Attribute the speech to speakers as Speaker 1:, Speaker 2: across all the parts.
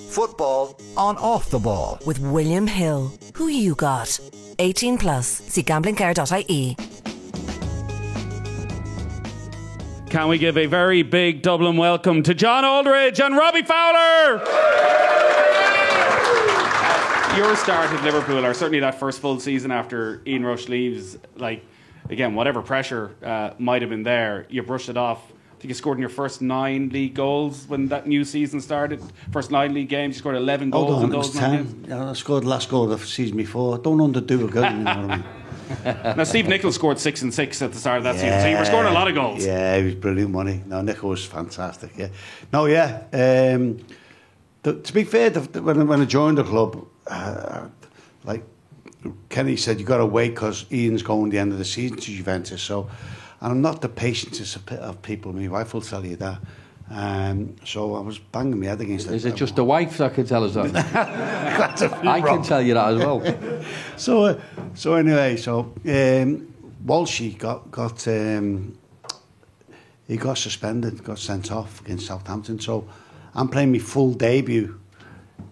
Speaker 1: Football on Off the Ball.
Speaker 2: With William Hill. Who you got? 18 plus. See gamblingcare.ie.
Speaker 3: Can we give a very big Dublin welcome to John Aldridge and Robbie Fowler? Your start at Liverpool, or certainly that first full season after Ian Rush leaves, like, again, whatever pressure might have been there, you brushed it off. I think you scored in your first 9 league goals when that new season started. First 9 league games, you scored 11 goals in those 9 games.
Speaker 4: Yeah, I scored the last goal of the season before. Don't underdo a goal, you know what I mean?
Speaker 3: Now, Steve Nicholl scored 6 and 6 at the start of that season, so you were scoring a lot of goals.
Speaker 4: Yeah, he was brilliant, wasn't he? No, Nicholl was fantastic, yeah. No, yeah. To be fair, when I joined the club, like Kenny said, you got to wait because Ian's going the end of the season to Juventus, so... And I'm not the patience of people. My wife will tell you that. So I was banging my head against it.
Speaker 5: Is it just the wife that can tell us that? I can tell you that as well.
Speaker 4: So anyway, Walshy he got suspended, got sent off against Southampton. So I'm playing my full debut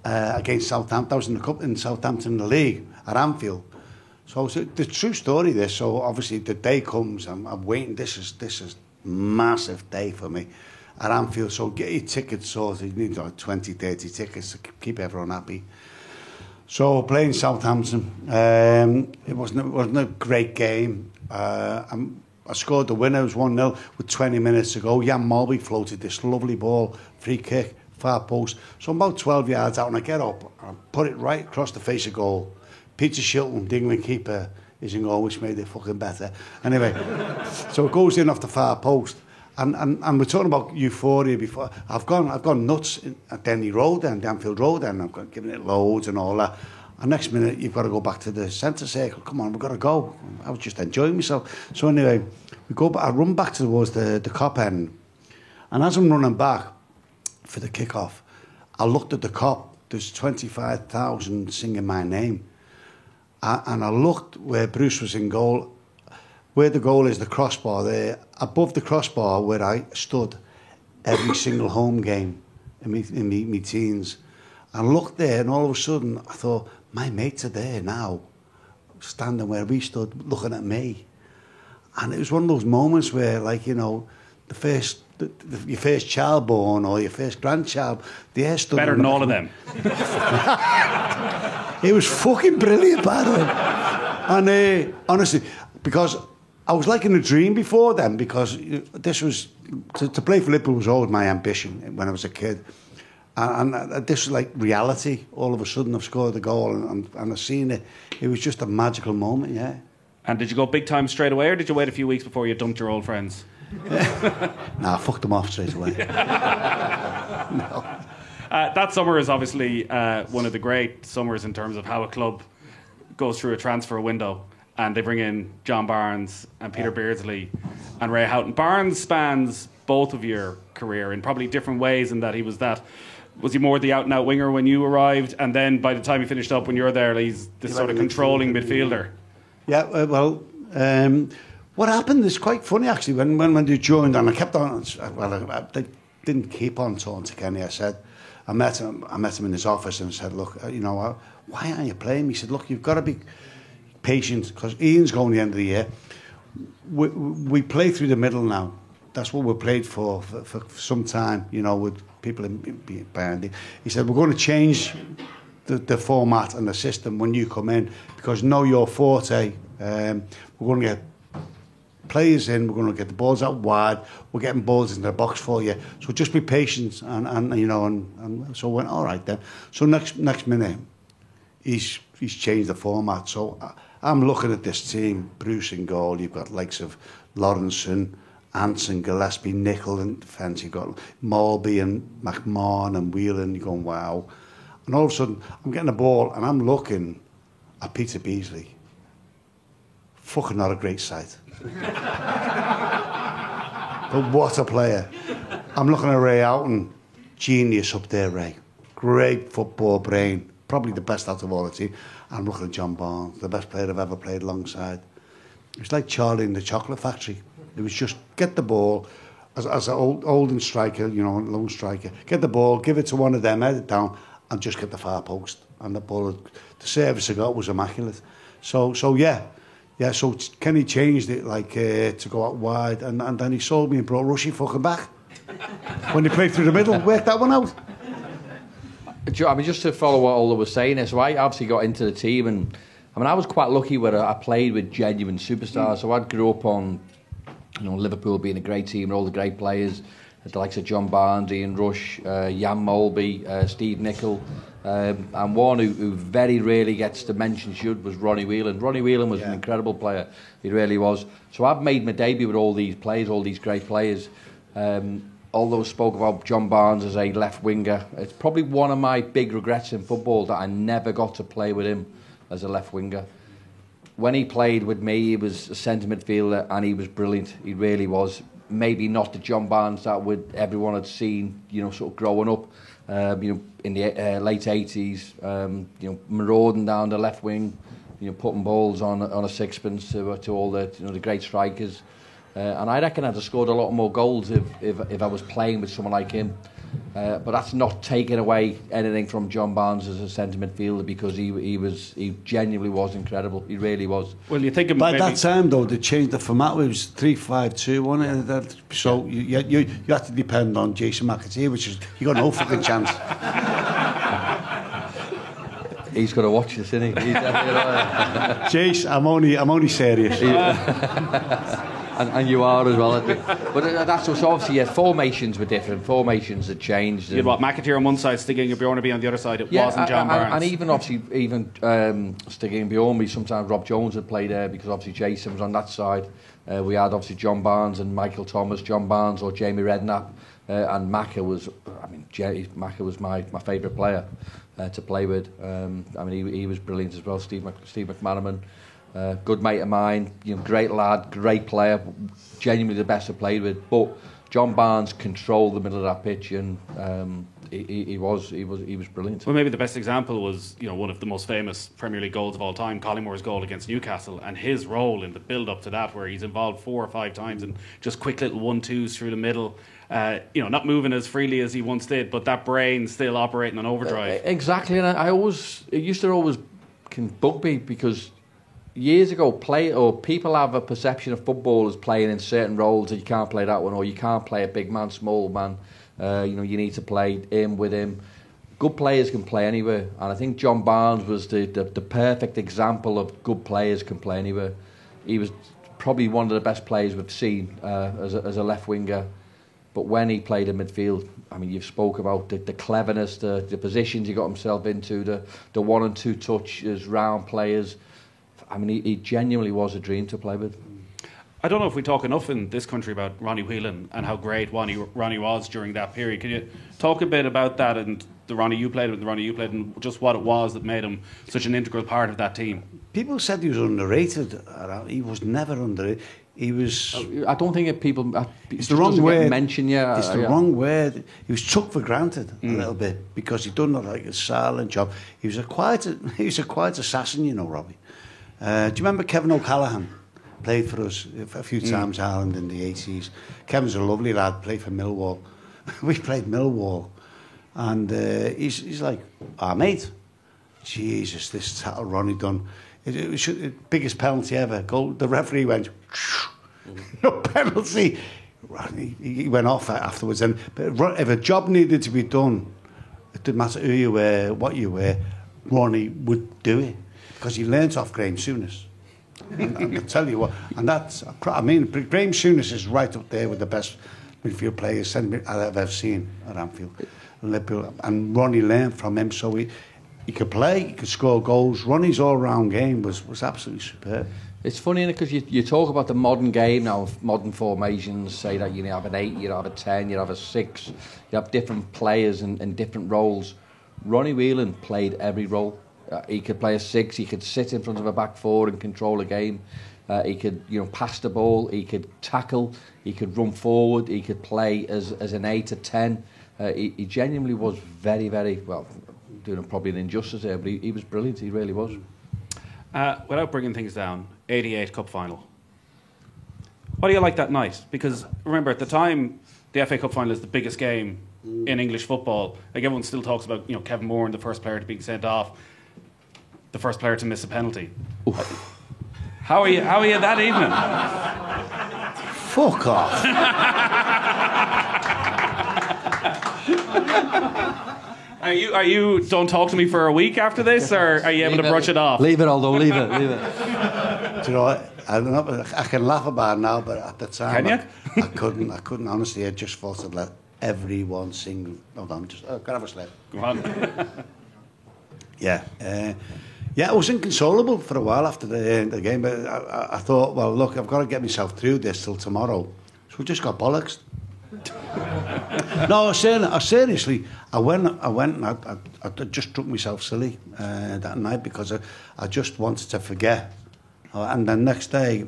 Speaker 4: against Southampton. I was in the cup in Southampton in the league at Anfield. So the true story this. So obviously the day comes. I'm waiting. This is massive day for me at Anfield. So get your tickets sorted. You need like 20, 30 tickets to keep everyone happy. So playing Southampton, it wasn't a great game. I scored the winner. It was 1-0 with 20 minutes to go. Jan Molby floated this lovely ball, free kick, far post. So I'm about 12 yards out, and I get up, and I put it right across the face of goal. Peter Shilton, the England keeper, is in goal, which made it fucking better. Anyway, so it goes in off the far post. And we're talking about euphoria before. I've gone nuts at Denny Road and Anfield Road, and I've got given it loads and all that. And next minute, you've got to go back to the centre circle. Come on, we've got to go. I was just enjoying myself. So anyway, I run back towards the Kop end. And as I'm running back for the kick-off, I looked at the Kop. There's 25,000 singing my name. And I looked where Bruce was in goal, where the goal is, the crossbar there, above the crossbar where I stood every single home game in me teens. And I looked there, and all of a sudden I thought, my mates are there now, standing where we stood, looking at me. And it was one of those moments where, like, you know, your first child born or your first grandchild, the air stood...
Speaker 3: Better than all of them.
Speaker 4: It was fucking brilliant, by the way. And honestly, because I was like in a dream before then, because this was... To play for Liverpool was always my ambition when I was a kid. And this was like reality. All of a sudden I've scored a goal and I've seen it. It was just a magical moment, yeah.
Speaker 3: And did you go big time straight away, or did you wait a few weeks before you dumped your old friends?
Speaker 4: Nah, I fucked them off straight away. No.
Speaker 3: That summer is obviously one of the great summers in terms of how a club goes through a transfer window, and they bring in John Barnes and Peter Beardsley and Ray Houghton. Barnes spans both of your career in probably different ways, in that was he more the out-and-out winger when you arrived, and then by the time he finished up when you were there, he's this sort of controlling midfielder?
Speaker 4: Yeah, well... what happened is quite funny, actually, when they joined, and I kept on... Well, I didn't keep on talking to Kenny. I met him in his office and said, look, you know, why aren't you playing? He said, look, you've got to be patient, because Ian's going the end of the year. We play through the middle now. That's what we're played for some time, you know, with people behind it. He said, we're going to change the format and the system when you come in, because know your forte. We're going to get players in, we're going to get the balls out wide, we're getting balls into the box for you. So just be patient, and you know, and so I went, all right then. So next minute, he's changed the format. So I'm looking at this team, Bruce in goal, you've got likes of Lawrenson, Anson, Gillespie, Nicholl in defence, you've got Molby and McMahon and Whelan, you're going, wow. And all of a sudden, I'm getting the ball and I'm looking at Peter Beardsley. Fucking not a great sight. But what a player. I'm looking at Ray Houghton, genius up there, Ray. Great football brain, probably the best out of all the team. I'm looking at John Barnes, the best player I've ever played alongside. It was like Charlie in the Chocolate Factory. It was just get the ball, as an old striker, you know, lone striker, get the ball, give it to one of them, head it down, and just get the far post. And the ball, the service I got was immaculate. So yeah. So Kenny changed it like to go out wide, and then he sold me and brought Rushy fucking back when he played through the middle. Worked that one out.
Speaker 5: I mean, just to follow what Ola was saying, so I obviously got into the team, and I mean, I was quite lucky where I played with genuine superstars. So I grew up on, you know, Liverpool being a great team and all the great players, the likes of John Barnes, Ian Rush, Jan Molby, Steve Nicol, and one who very rarely gets the mention should was Ronnie Whelan. Ronnie Whelan was an incredible player, he really was. So I've made my debut with all these players, all these great players. Although I spoke about John Barnes as a left winger, it's probably one of my big regrets in football that I never got to play with him as a left winger. When he played with me, he was a centre midfielder and he was brilliant. He really was. Maybe not the John Barnes that everyone had seen, you know, sort of growing up, you know, in the late 80s, you know, marauding down the left wing, you know, putting balls on a sixpence to all the, you know, the great strikers. And I reckon I'd have scored a lot more goals if I was playing with someone like him. But that's not taking away anything from John Barnes as a centre midfielder, because he genuinely was incredible. He really was.
Speaker 3: Well, you think
Speaker 4: by that time though, they changed the format. It was 3-5-2, wasn't it? So you had to depend on Jason McAtee, which is you got no fucking chance.
Speaker 5: He's got to watch this, isn't he?
Speaker 4: Jace, I'm only serious.
Speaker 5: And you are as well, I think. But that's so obviously, formations were different. Formations had changed.
Speaker 3: You had what, McAteer on one side, Stiging and Bjornaby on the other side. It wasn't John Barnes.
Speaker 5: And even obviously, Stiging and Bjornaby, sometimes Rob Jones would play there because obviously Jason was on that side. We had obviously John Barnes and Michael Thomas, John Barnes or Jamie Redknapp, and Macca was, Macca was my favourite player to play with. I mean, he was brilliant as well. Steve McManaman. Good mate of mine, you know, great lad, great player, genuinely the best I've played with. But John Barnes controlled the middle of that pitch, and he was brilliant.
Speaker 3: Well, maybe the best example was, you know, one of the most famous Premier League goals of all time, Collingwood's goal against Newcastle, and his role in the build-up to that, where he's involved 4 or 5 times and just quick little 1-2s through the middle. You know, not moving as freely as he once did, but that brain still operating on overdrive.
Speaker 5: Exactly, and it used to always bug me because years ago, people have a perception of football as playing in certain roles, that you can't play that one, or you can't play a big man, small man. You know, you need to play him with him. Good players can play anywhere, and I think John Barnes was the perfect example of good players can play anywhere. He was probably one of the best players we've seen as a left winger. But when he played in midfield, I mean, you've spoke about the cleverness, the positions he got himself into, the 1 and 2 touches, round players. I mean, he genuinely was a dream to play with.
Speaker 3: I don't know if we talk enough in this country about Ronnie Whelan and how great Ronnie was during that period. Can you talk a bit about that and the Ronnie you played with, and just what it was that made him such an integral part of that team? People
Speaker 4: said he was underrated. He was never underrated. He was.
Speaker 5: I don't think people.
Speaker 4: It's the wrong word.
Speaker 5: It's
Speaker 4: the wrong word. He was took for granted a little bit because he done like a silent job. He was a quiet assassin, you know, Robbie. Do you remember Kevin O'Callaghan? Played for us a few times, Ireland in the 80s. Kevin's a lovely lad, played for Millwall. We played Millwall. And he's like, our mate. Jesus, this tackle Ronnie done. It was the biggest penalty ever. The referee went, no penalty. He went off afterwards. But if a job needed to be done, it didn't matter who you were, what you were, Ronnie would do it. Because he learnt off Graham Souness. And I'll tell you what, and that's, I mean, Graham Souness is right up there with the best midfield players I've ever seen at Anfield. And Ronnie learned from him, so he could play, he could score goals. Ronnie's all-round game was absolutely superb.
Speaker 5: It's funny, because you talk about the modern game now, modern formations, say that you have an 8, you have a 10, you have a 6, you have different players in different roles. Ronnie Whelan played every role. He could play a 6, he could sit in front of a back 4 and control a game. He could, pass the ball, he could tackle, he could run forward, he could play as an 8 or 10. He genuinely was very, very, well, doing probably an injustice there, but he was brilliant, he really was.
Speaker 3: Without bringing things down, 88 Cup final. What do you like that night? Because remember, at the time, the FA Cup final is the biggest game in English football. Like everyone still talks about, Kevin Moore and the first player to be sent off, the first player to miss a penalty. How are you that evening?
Speaker 4: Fuck off.
Speaker 3: Are you? Don't talk to me for a week after this, or are you able to brush it off?
Speaker 5: Leave it, although leave it.
Speaker 4: Do you know what? I don't know. I can laugh about it now, but at the time,
Speaker 3: Can you?
Speaker 4: I couldn't. Honestly, I just thought to let everyone sing. Hold on, just can I have a slip?
Speaker 3: Go on.
Speaker 4: Yeah, I was inconsolable for a while after the game, but I thought, well, look, I've got to get myself through this till tomorrow. So we just got bollocks. No, seriously, I went and I just took myself silly that night because I just wanted to forget. And then next day,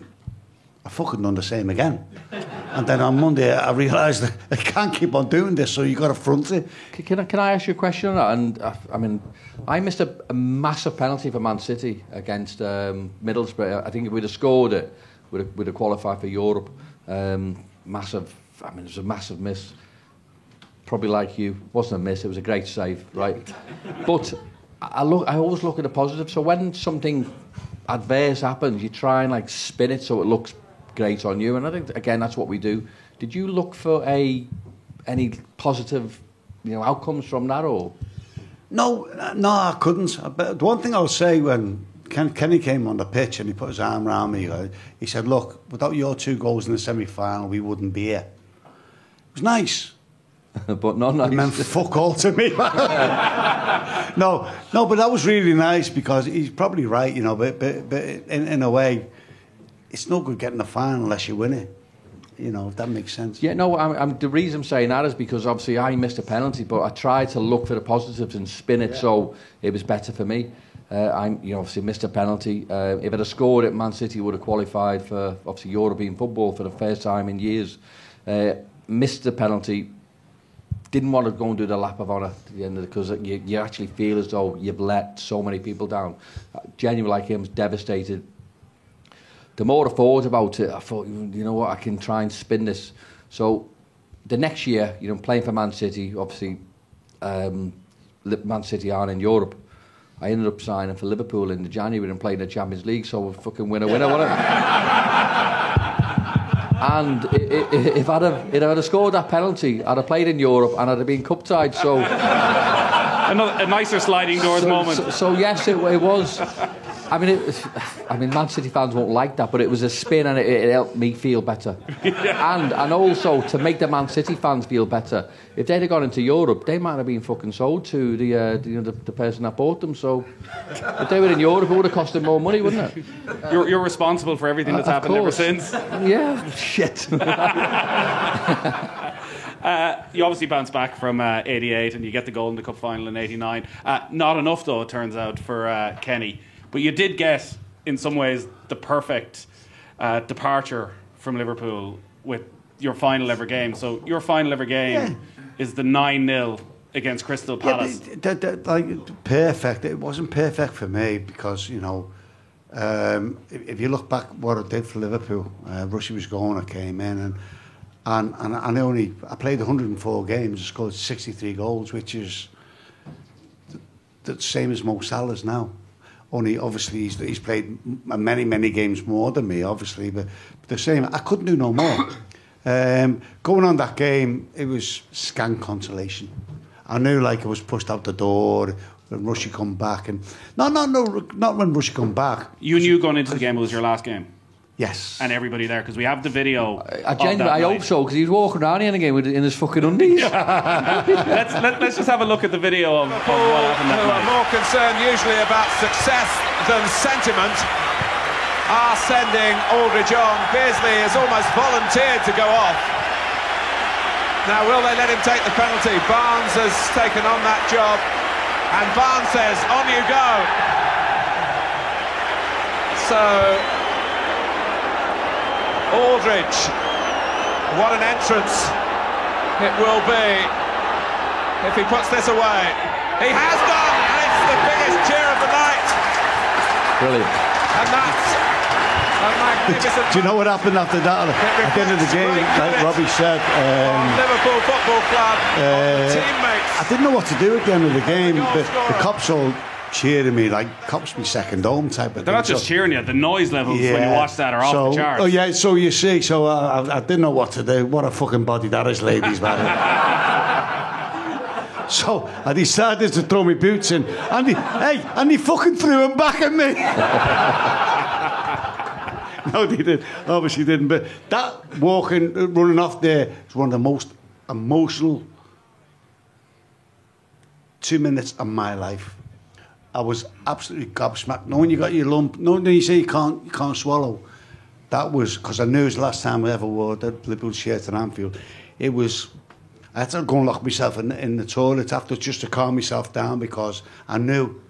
Speaker 4: I fucking done the same again. And then on Monday, I realised that I can't keep on doing this, so you got to front it.
Speaker 5: Can I ask you a question on that? And I mean, I missed a massive penalty for Man City against Middlesbrough. I think if we'd have scored it, we'd have qualified for Europe. Massive. I mean, it was a massive miss. Probably like you, wasn't a miss. It was a great save, right? But I always look at the positive. So when something adverse happens, you try and spin it so it looks great on you. And I think again that's what we do. Did you look for any positive, outcomes from that, or? No,
Speaker 4: I couldn't. But the one thing I'll say when Kenny came on the pitch and he put his arm around me, he said, "Look, without your 2 goals in the semi-final, we wouldn't be here." It was nice.
Speaker 5: But not nice.
Speaker 4: It meant fuck all to me. No, but that was really nice because he's probably right, but in a way, it's no good getting the final unless you win it. If that makes sense.
Speaker 5: Yeah, no, the reason I'm saying that is because obviously I missed a penalty, but I tried to look for the positives and spin it so it was better for me. Obviously missed a penalty. If I'd have scored it, Man City would have qualified for obviously European football for the first time in years. Missed the penalty. Didn't want to go and do the lap of honour at the end of it because you actually feel as though you've let so many people down. Genuinely, like him, was devastated. The more I thought about it, I thought, you know what, I can try and spin this. So the next year, playing for Man City, obviously, Man City aren't in Europe. I ended up signing for Liverpool in January and playing the Champions League, so we're fucking winner, wasn't it? And if I'd have scored that penalty, I'd have played in Europe and I'd have been cup-tied, so...
Speaker 3: A nicer sliding doors moment.
Speaker 5: So yes, it was... I mean, Man City fans won't like that, but it was a spin and it helped me feel better. Yeah. And also, to make the Man City fans feel better, if they'd have gone into Europe, they might have been fucking sold to the person that bought them. So if they were in Europe, it would have cost them more money, wouldn't it?
Speaker 3: You're responsible for everything that's happened ever since.
Speaker 5: Yeah, shit.
Speaker 3: You obviously bounce back from 88 and you get the goal in the cup final in 89. Not enough, though, it turns out, for Kenny. But you did get, in some ways, the perfect departure from Liverpool with your final ever game. So your final ever game is the 9-0 against Crystal Palace.
Speaker 4: Perfect. It wasn't perfect for me because, if you look back what I did for Liverpool, Russia was going, I came in and I played 104 games, I scored 63 goals, which is the same as Mo Salah's now. Only obviously he's played many games more than me, obviously, but the same. I couldn't do no more. Going on that game, it was scant consolation. I knew I was pushed out the door when Russia come back, and not when Russia come back.
Speaker 3: You knew going into the game it was your last game.
Speaker 4: Yes.
Speaker 3: And everybody there, because we have the video.
Speaker 5: I hope so, because he was walking around in the game in his fucking undies.
Speaker 3: let's just have a look at the video of what happened that
Speaker 6: who
Speaker 3: night.
Speaker 6: are more concerned usually about success than sentiment are sending Aldridge on. Beardsley has almost volunteered to go off. Now, will they let him take the penalty? Barnes has taken on that job, and Barnes says, on you go. So Aldridge, what an entrance it will be if he puts this away. He has done, and it's the biggest cheer of the night.
Speaker 5: Brilliant.
Speaker 6: And that's
Speaker 4: Do you know what happened after that? At the end of the game, like Robbie said,
Speaker 6: Liverpool Football Club, the teammates.
Speaker 4: I didn't know what to do at the end of the game. The cops all cheering me, like cops be second home type of thing.
Speaker 3: They're not just cheering you, the noise levels when you watch that are off the charts.
Speaker 4: Oh yeah, so you see, so I didn't know what to do. What a fucking body that is, ladies, man. So I decided to throw my boots in, and he fucking threw them back at me. No, they didn't. Obviously didn't. But that running off there is one of the most emotional 2 minutes of my life. I was absolutely gobsmacked. Knowing you got your lump, knowing you say you can't swallow. That was because I knew it was the last time I ever wore the Liverpool shirt at Anfield. It was. I had to go and lock myself in the toilet after just to calm myself down because I knew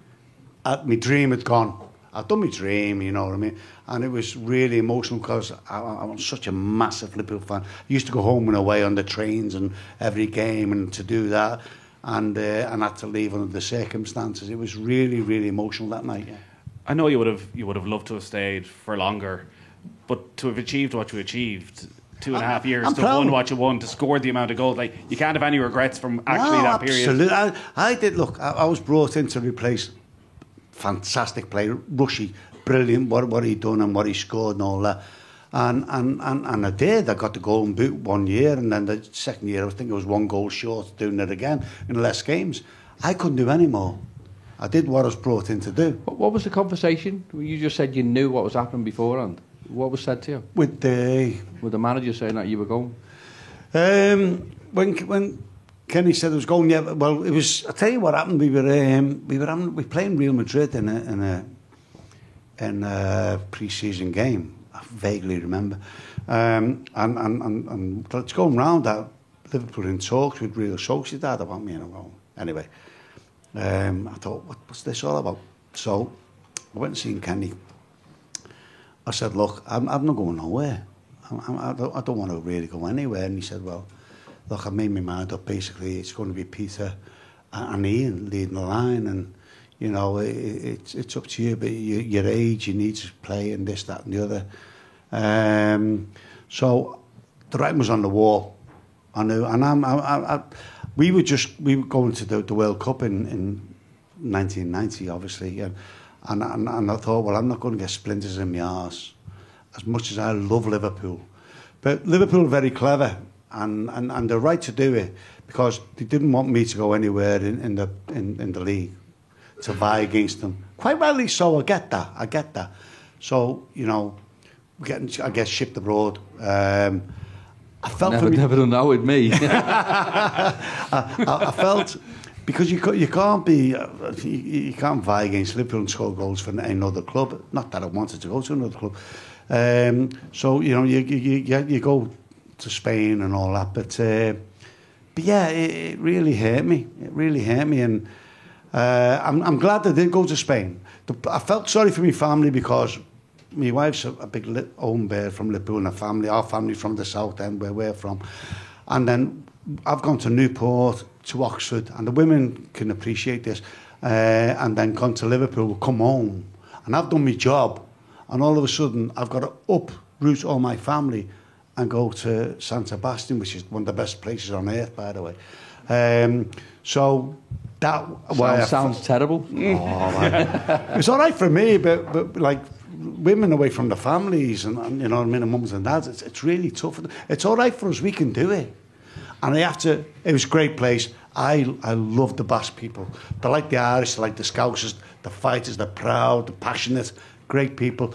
Speaker 4: my dream had gone. I'd done my dream, you know what I mean? And it was really emotional because I was such a massive Liverpool fan. I used to go home and away on the trains and every game and to do that. And had to leave under the circumstances. It was really, really emotional that night. Yeah.
Speaker 3: I know you would have loved to have stayed for longer, but to have achieved what you achieved, 2.5 years, to won what you won, to score the amount of goals, like you can't have any regrets from that period.
Speaker 4: Absolutely. I did. Look, I was brought in to replace fantastic player, Rushy, brilliant. What he done and what he scored and all that. And I did. I got the golden boot 1 year, and then the second year I think it was 1 goal short of doing it again in less games. I couldn't do any more. I did what I was brought in to do.
Speaker 5: What was the conversation? You just said you knew what was happening beforehand. What was said to you?
Speaker 4: With the
Speaker 5: manager saying that you were going?
Speaker 4: When Kenny said it was going, yeah. Well, it was. I tell you what happened. We were playing Real Madrid in a pre-season game. I vaguely remember, and it's going round that Liverpool in talks with Real Sociedad about me, and I'm going, anyway. I thought, what's this all about? So I went and seen Kenny. I said, look, I'm not going nowhere. I don't want to really go anywhere. And he said, well, look, I made my mind up. Basically, it's going to be Peter and Ian leading the line, and you know, it's up to you. But your age, you need to play, and this, that, and the other. So the writing was on the wall. I knew, and we were going to the World Cup in 1990, obviously, and I thought, well, I'm not going to get splinters in my arse, as much as I love Liverpool. But Liverpool are very clever, and they're right to do it, because they didn't want me to go anywhere in the league to vie against them. Quite rightly so. I get that. So, you know, I guess shipped abroad. I felt
Speaker 5: never done that with me.
Speaker 4: I felt, because you can't vie against Liverpool and score goals for another club. Not that I wanted to go to another club. So you know, you go to Spain and all that, but yeah, it really hurt me. It really hurt me, and I'm glad I did go to Spain. I felt sorry for my family, because my wife's a big home bird from Liverpool, and our family from the South End, where we're from. And then I've gone to Newport, to Oxford, and the women can appreciate this, and then gone to Liverpool, come home, and I've done my job, and all of a sudden I've got to uproot all my family and go to San Sebastian, which is one of the best places on earth, by the way. So that
Speaker 5: sounds terrible.
Speaker 4: Oh, man. It's all right for me, but like, women away from the families and you know what I mean, and mums and dads, it's really tough. It's all right for us, we can do it. And it was a great place. I love the Basque people. They're like the Irish, they're like the Scousers, the fighters, they're proud, they're passionate, great people.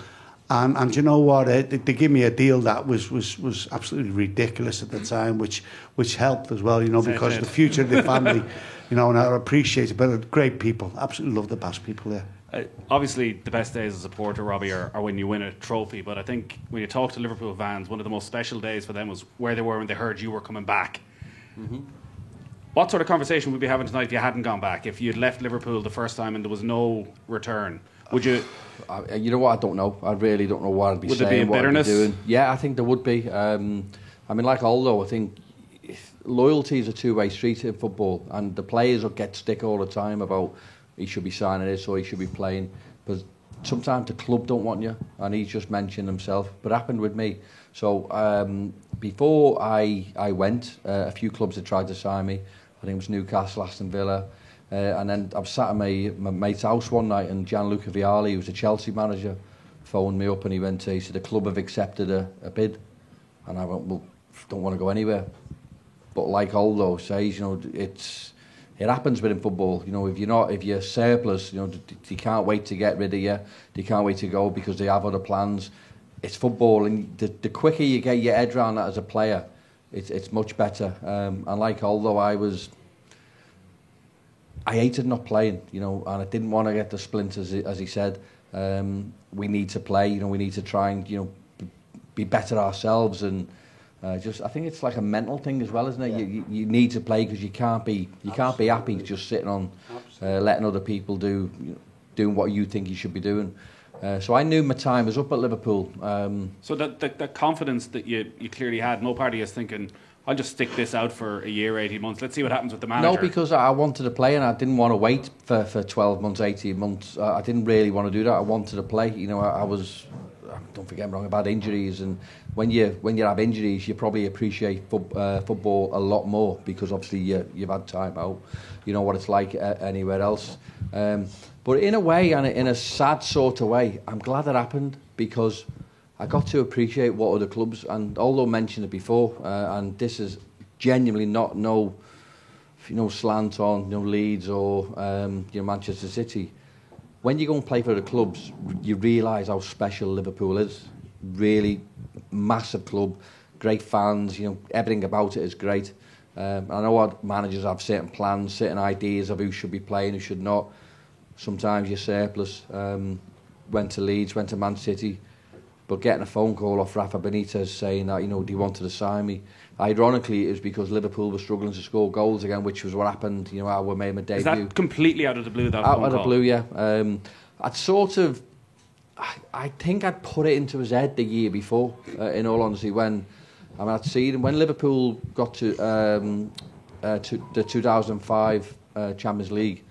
Speaker 4: And you know what, they gave me a deal that was absolutely ridiculous at the time, which helped as well, you know, because of the future of the family, you know, and I appreciate it. But they're great people, absolutely love the Basque people there.
Speaker 3: Obviously, the best days as a supporter, Robbie, are when you win a trophy. But I think when you talk to Liverpool fans, one of the most special days for them was where they were when they heard you were coming back. Mm-hmm. What sort of conversation would we be having tonight if you hadn't gone back? If you'd left Liverpool the first time and there was no return, would you?
Speaker 5: You know what? I don't know. I really don't know what I'd be saying.
Speaker 3: Would there be a bitterness?
Speaker 5: What I'd be doing. Yeah, I think there would be. I mean, like Aldo, I think loyalty is a two-way street in football, and the players will get stick all the time about he should be signing this or he should be playing. But sometimes the club don't want you, and he's just mentioned himself, but it happened with me. So before I went, a few clubs had tried to sign me. I think it was Newcastle, Aston Villa, and then I was sat at my mate's house one night, and Gianluca Vialli, who was the Chelsea manager, phoned me up, and he said the club have accepted a bid, and I went, well, don't want to go anywhere. But like Aldo says, you know, it happens within football. You know, if you're surplus, you know, they can't wait to get rid of you. They can't wait to go because they have other plans. It's football, and the quicker you get your head around that as a player, it's much better. And like Aldo, I hated not playing, you know, and I didn't want to get the splinters, as he said. We need to play, you know, we need to try and, you know, be better ourselves, and I think it's like a mental thing as well, isn't it? Yeah. You need to play because you can't be happy just sitting on, letting other people doing what you think you should be doing. So I knew my time was up at Liverpool.
Speaker 3: So that confidence that you clearly had, no party is thinking, I'll just stick this out for a year, 18 months. Let's see what happens with the manager.
Speaker 5: No, because I wanted to play, and I didn't want to wait for 12 months, 18 months. I didn't really want to do that. I wanted to play. You know, I was, don't forget me wrong, about injuries, and when you have injuries, you probably appreciate football a lot more because obviously you've had time out. You know what it's like anywhere else. But in a way, and in a sad sort of way, I'm glad it happened because I got to appreciate what other clubs, and although mentioned it before, and this is genuinely not slant on Leeds or Manchester City. When you go and play for the clubs, you realise how special Liverpool is. Really massive club, great fans. You know, everything about it is great. I know what managers have certain plans, certain ideas of who should be playing, who should not. Sometimes you're surplus. Went to Leeds, went to Man City. But getting a phone call off Rafa Benitez saying that, you know, he wanted to sign me. Ironically, it was because Liverpool were struggling to score goals again, which was what happened, you know, how we made my debut.
Speaker 3: Is that completely out of the blue, that phone call?
Speaker 5: Out of the blue, yeah. I think I'd put it into his head the year before, in all honesty, I'd seen him, when Liverpool got to the 2005 Champions League,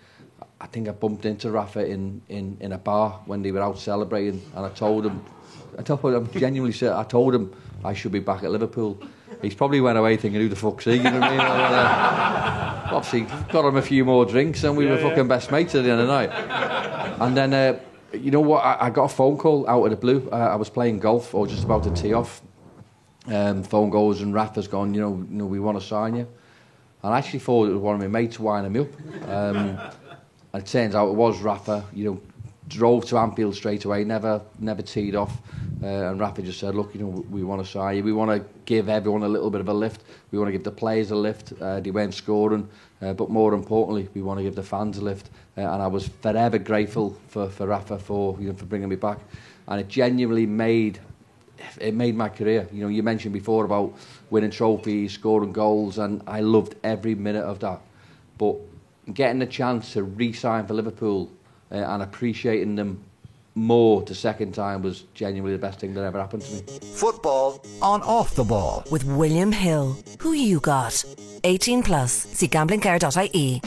Speaker 5: I think I bumped into Rafa in a bar when they were out celebrating, and I told him I should be back at Liverpool. He's probably went away thinking, who the fuck's he? You know what I mean? Obviously, got him a few more drinks, and we were fucking best mates at the end of the night. And then, you know what? I got a phone call out of the blue. I was playing golf, or just about to tee off. Phone goes, and Rafa's gone, you know, we want to sign you. And I actually thought it was one of my mates winding me up. And it turns out it was Rafa. You know, drove to Anfield straight away, never teed off. And Rafa just said, look, you know, we want to sign you. We want to give everyone a little bit of a lift. We want to give the players a lift. They weren't scoring. But more importantly, we want to give the fans a lift. And I was forever grateful for Rafa for bringing me back. And it genuinely made my career. You know, you mentioned before about winning trophies, scoring goals, and I loved every minute of that. But getting the chance to re-sign for Liverpool and appreciating them more the second time was genuinely the best thing that ever happened to me.
Speaker 1: Football on Off the Ball.
Speaker 2: With William Hill. Who you got? 18 plus. See gamblingcare.ie.